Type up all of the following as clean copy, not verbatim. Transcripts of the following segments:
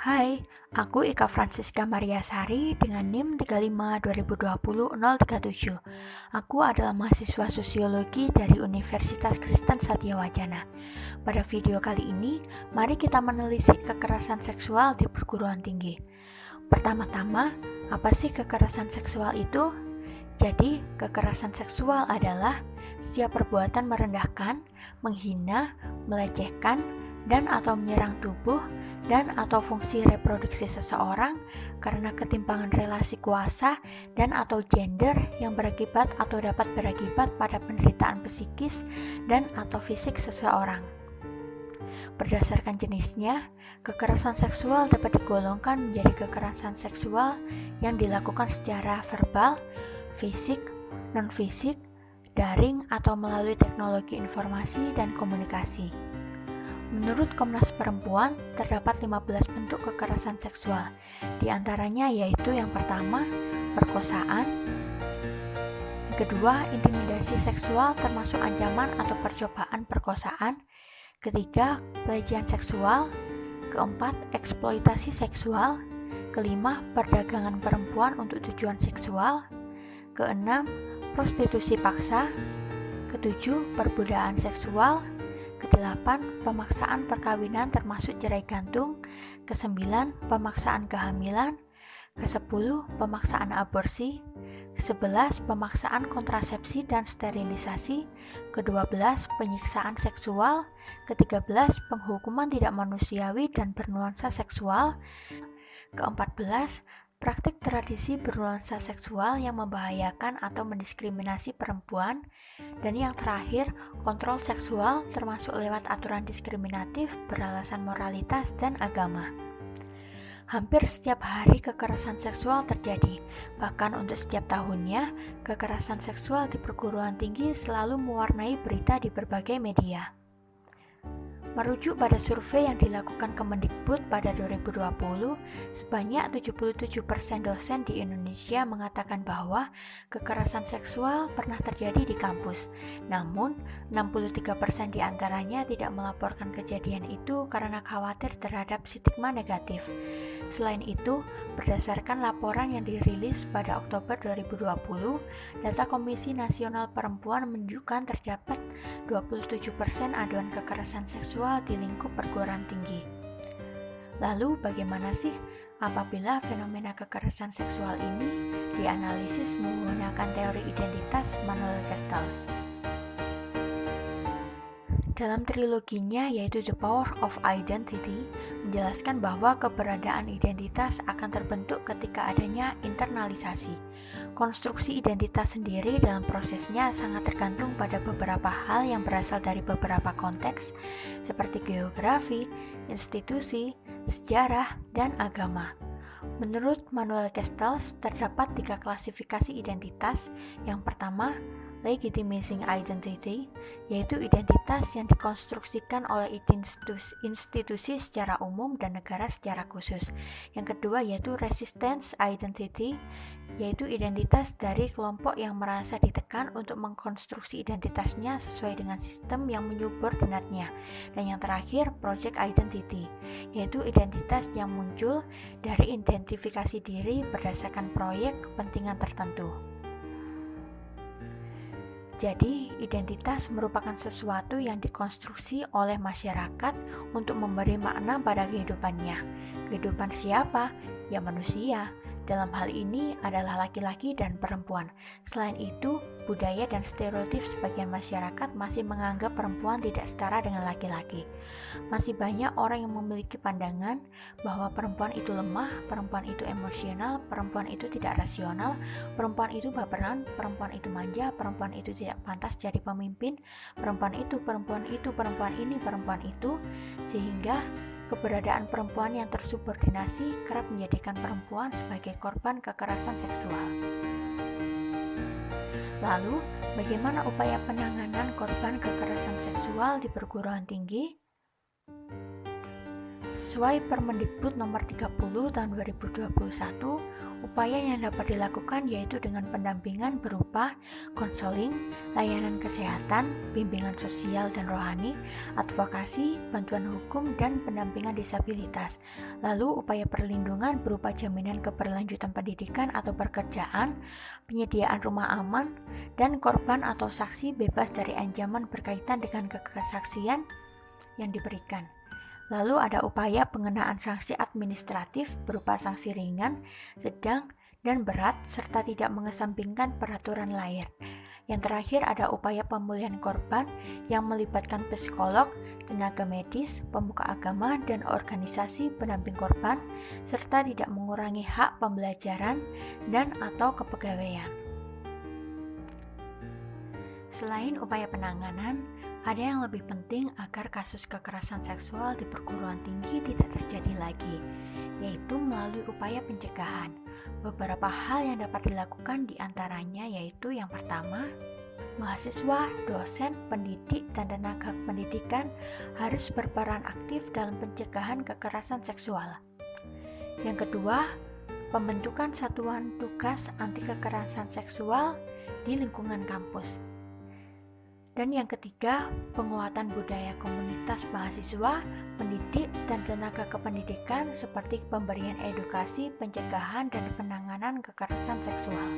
Hai, aku Ika Francisca Mariasari dengan NIM 35202037. Aku adalah mahasiswa sosiologi dari Universitas Kristen Satyawacana. Pada video kali ini, mari kita menelisik kekerasan seksual di perguruan tinggi. Pertama-tama, apa sih kekerasan seksual itu? Jadi, kekerasan seksual adalah setiap perbuatan merendahkan, menghina, melecehkan, dan atau menyerang tubuh dan atau fungsi reproduksi seseorang karena ketimpangan relasi kuasa dan atau gender yang berakibat atau dapat berakibat pada penderitaan psikis dan atau fisik seseorang. Berdasarkan jenisnya, kekerasan seksual dapat digolongkan menjadi kekerasan seksual yang dilakukan secara verbal, fisik, non-fisik, daring atau melalui teknologi informasi dan komunikasi. Menurut Komnas Perempuan, terdapat 15 bentuk kekerasan seksual. Di antaranya yaitu yang pertama, perkosaan. Yang kedua, intimidasi seksual termasuk ancaman atau percobaan perkosaan. Ketiga, pelecehan seksual. Keempat, eksploitasi seksual. Kelima, perdagangan perempuan untuk tujuan seksual. Keenam, prostitusi paksa. Ketujuh, perbudakan seksual. Kedelapan, pemaksaan perkawinan termasuk cerai gantung. Kesembilan, pemaksaan kehamilan. Kesepuluh, pemaksaan aborsi. Kesebelas, pemaksaan kontrasepsi dan sterilisasi. Kedua-belas, penyiksaan seksual. Ketiga-belas, penghukuman tidak manusiawi dan bernuansa seksual. Keempat-belas, praktik tradisi bernuansa seksual yang membahayakan atau mendiskriminasi perempuan. Dan yang terakhir, kontrol seksual termasuk lewat aturan diskriminatif beralasan moralitas dan agama. Hampir setiap hari kekerasan seksual terjadi, bahkan untuk setiap tahunnya, kekerasan seksual di perguruan tinggi selalu mewarnai berita di berbagai media. Merujuk pada survei yang dilakukan Kemendikbud pada 2020, sebanyak 77% dosen di Indonesia mengatakan bahwa kekerasan seksual pernah terjadi di kampus. Namun, 63% diantaranya tidak melaporkan kejadian itu karena khawatir terhadap stigma negatif. Selain itu, berdasarkan laporan yang dirilis pada Oktober 2020, data Komisi Nasional Perempuan menunjukkan terdapat 27% aduan kekerasan seksual di lingkup perguruan tinggi. Lalu bagaimana sih apabila fenomena kekerasan seksual ini dianalisis menggunakan teori identitas Manuel Castells? Dalam triloginya yaitu The Power of Identity, menjelaskan bahwa keberadaan identitas akan terbentuk ketika adanya internalisasi. Konstruksi identitas sendiri dalam prosesnya sangat tergantung pada beberapa hal yang berasal dari beberapa konteks, seperti geografi, institusi, sejarah, dan agama. Menurut Manuel Castells, terdapat 3 klasifikasi identitas. Yang pertama, legitimizing identity, yaitu identitas yang dikonstruksikan oleh institusi secara umum dan negara secara khusus. Yang kedua yaitu resistance identity, yaitu identitas dari kelompok yang merasa ditekan untuk mengkonstruksi identitasnya sesuai dengan sistem yang menyubordinatnya. Dan yang terakhir, project identity, yaitu identitas yang muncul dari identifikasi diri berdasarkan proyek kepentingan tertentu. Jadi, identitas merupakan sesuatu yang dikonstruksi oleh masyarakat untuk memberi makna pada kehidupannya. Kehidupan siapa? Ya manusia. Dalam hal ini adalah laki-laki dan perempuan. Selain itu, budaya dan stereotip sebagian masyarakat masih menganggap perempuan tidak setara dengan laki-laki. Masih banyak orang yang memiliki pandangan bahwa perempuan itu lemah, perempuan itu emosional, perempuan itu tidak rasional, perempuan itu baperan, perempuan itu manja, perempuan itu tidak pantas jadi pemimpin, perempuan itu, perempuan ini, perempuan itu, sehingga keberadaan perempuan yang tersubordinasi kerap menjadikan perempuan sebagai korban kekerasan seksual. Lalu, bagaimana upaya penanganan korban kekerasan seksual di perguruan tinggi? Sesuai Permendikbud nomor 30 tahun 2021, upaya yang dapat dilakukan yaitu dengan pendampingan berupa konseling, layanan kesehatan, bimbingan sosial dan rohani, advokasi, bantuan hukum, dan pendampingan disabilitas. Lalu upaya perlindungan berupa jaminan keberlanjutan pendidikan atau pekerjaan, penyediaan rumah aman, dan korban atau saksi bebas dari ancaman berkaitan dengan kesaksian yang diberikan. Lalu ada upaya pengenaan sanksi administratif berupa sanksi ringan, sedang, dan berat serta tidak mengesampingkan peraturan lain. Yang terakhir ada upaya pemulihan korban yang melibatkan psikolog, tenaga medis, pemuka agama, dan organisasi pendamping korban serta tidak mengurangi hak pembelajaran dan atau kepegawaian. Selain upaya penanganan, ada yang lebih penting agar kasus kekerasan seksual di perguruan tinggi tidak terjadi lagi, yaitu melalui upaya pencegahan. Beberapa hal yang dapat dilakukan diantaranya yaitu yang pertama, mahasiswa, dosen, pendidik, dan tenaga pendidikan harus berperan aktif dalam pencegahan kekerasan seksual. Yang kedua, pembentukan satuan tugas anti kekerasan seksual di lingkungan kampus. Dan yang ketiga, penguatan budaya komunitas mahasiswa, pendidik, dan tenaga kependidikan seperti pemberian edukasi, pencegahan, dan penanganan kekerasan seksual.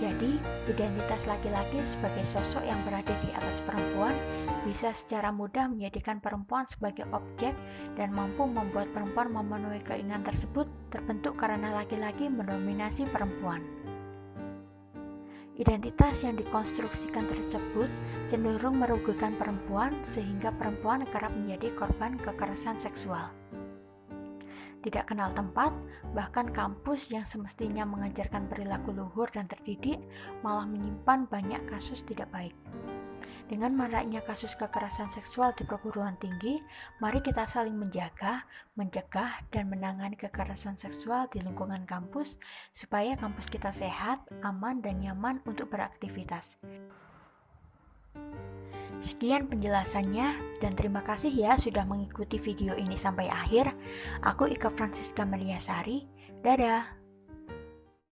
Jadi, identitas laki-laki sebagai sosok yang berada di atas perempuan bisa secara mudah menjadikan perempuan sebagai objek dan mampu membuat perempuan memenuhi keinginan tersebut terbentuk karena laki-laki mendominasi perempuan. Identitas yang dikonstruksikan tersebut cenderung merugikan perempuan sehingga perempuan kerap menjadi korban kekerasan seksual. Tidak kenal tempat, bahkan kampus yang semestinya mengajarkan perilaku luhur dan terdidik malah menyimpan banyak kasus tidak baik. Dengan maraknya kasus kekerasan seksual di perguruan tinggi, mari kita saling menjaga, mencegah, dan menangani kekerasan seksual di lingkungan kampus supaya kampus kita sehat, aman, dan nyaman untuk beraktivitas. Sekian penjelasannya, dan terima kasih ya sudah mengikuti video ini sampai akhir. Aku Ika Francisca Meliasari. Dadah!